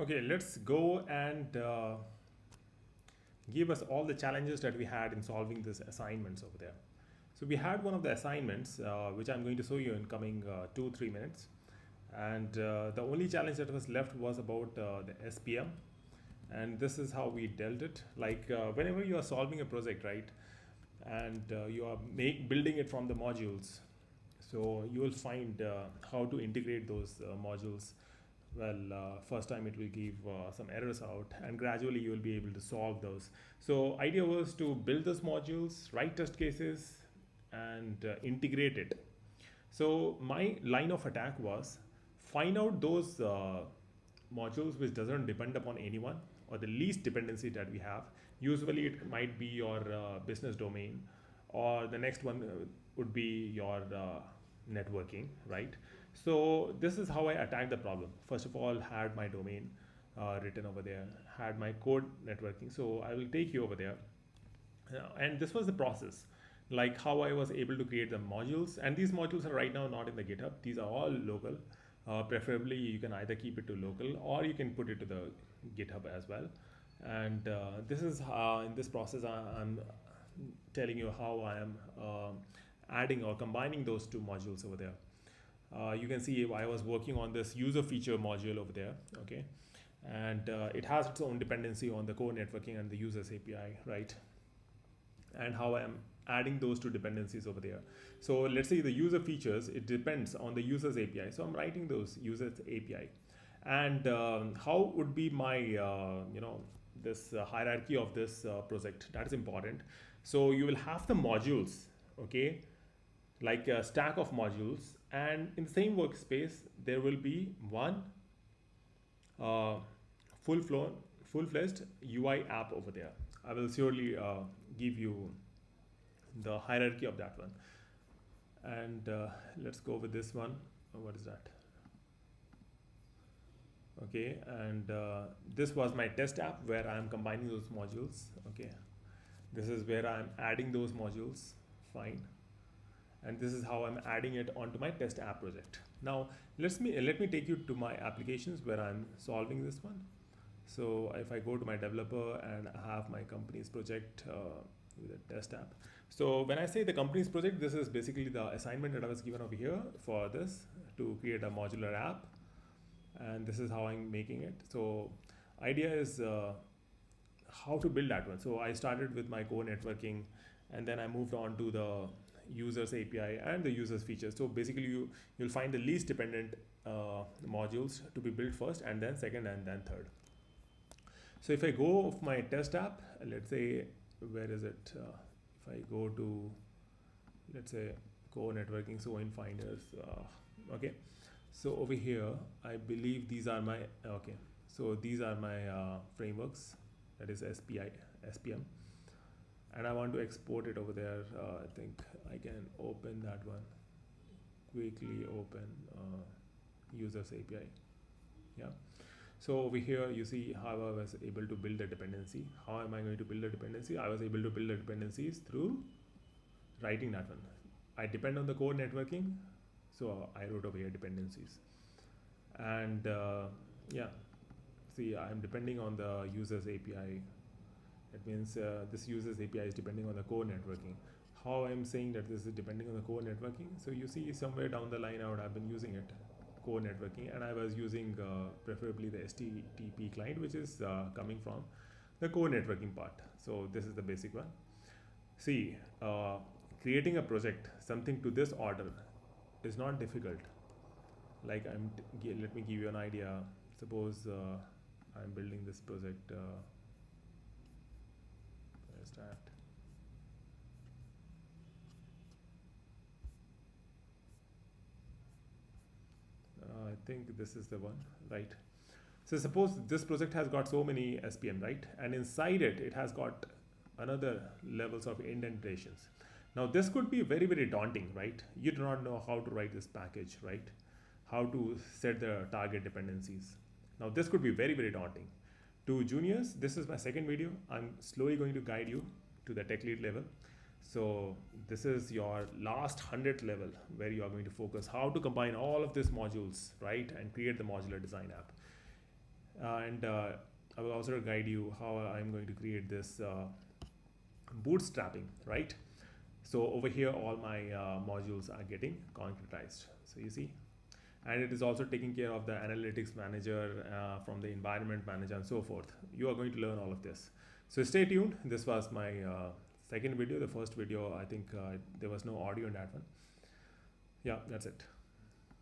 Okay, let's go and give us all the challenges that we had in solving these assignments over there. So we had one of the assignments, which I'm going to show you in coming 2-3 minutes. And the only challenge that was left was about the SPM. And this is how we dealt it. Like whenever you are solving a project, right? And you are building it from the modules. So you will find how to integrate those modules. Well, first time it will give some errors out, and gradually you will be able to solve those. So idea was to build those modules, write test cases, and integrate it. So my line of attack was find out those modules which doesn't depend upon anyone, or the least dependency that we have. Usually it might be your business domain, or the next one would be your networking, right? So this is how I attacked the problem. First of all, had my domain written over there, had my code networking. So I will take you over there. And this was the process, like how I was able to create the modules. And these modules are right now not in the GitHub. These are all local. Preferably you can either keep it to local, or you can put it to the GitHub as well. And this is in this process I'm telling you how I am adding or combining those two modules over there. You can see I was working on this user feature module over there, okay? And it has its own dependency on the core networking and the users API, right? And how I'm adding those two dependencies over there. So let's say the user features, it depends on the users API. So I'm writing those users API. And how would be my, this hierarchy of this project? That is important. So you will have the modules, okay? Like a stack of modules, and in the same workspace there will be one uh, full-fledged UI app over there. I will surely give you the hierarchy of that one. And let's go with this one. What is that? Okay, and this was my test app where I'm combining those modules. Okay, this is where I'm adding those modules. Fine. And this is how I'm adding it onto my test app project. Now let me take you to my applications where I'm solving this one. So if I go to my developer and I have my company's project with a test app. So when I say the company's project, this is basically the assignment that I was given over here for this, to create a modular app. And this is how I'm making it. So idea is how to build that one. So I started with my core networking, and then I moved on to the users API and the users features. So basically you'll find the least dependent modules to be built first, and then second, and then third. So if I go of my test app, let's say, where is it? If I go to, let's say, core networking, so in finders, okay. So over here, I believe these are my, okay. So these are my frameworks, that is SPM. And I want to export it over there. I think I can open that one. Quickly open users API. Yeah. So over here, you see how I was able to build a dependency. How am I going to build a dependency? I was able to build the dependencies through writing that one. I depend on the core networking, so I wrote over here dependencies. And yeah, see, I'm depending on the users API. That means this users API is depending on the core networking. How I'm saying that this is depending on the core networking? So you see somewhere down the line I would have been using it, core networking, and I was using preferably the HTTP client, which is coming from the core networking part. So this is the basic one. See, creating a project, something to this order, is not difficult. Like let me give you an idea. Suppose I'm building this project. Where's that? I think this is the one, right? So suppose this project has got so many SPM, right? And inside it, it has got another levels of indentations. Now this could be very, very daunting, right? You do not know how to write this package, right? How to set the target dependencies. Now this could be very, very daunting. To juniors, this is my second video. I'm slowly going to guide you to the tech lead level. So this is your last 100th level where you are going to focus how to combine all of these modules, right? And create the modular design app. and I will also guide you how I'm going to create this bootstrapping, right? So over here, all my modules are getting concretized. So you see, and it is also taking care of the analytics manager, from the environment manager and so forth. You are going to learn all of this. So stay tuned. This was my second video. The first video, I think there was no audio in that one. Yeah, that's it.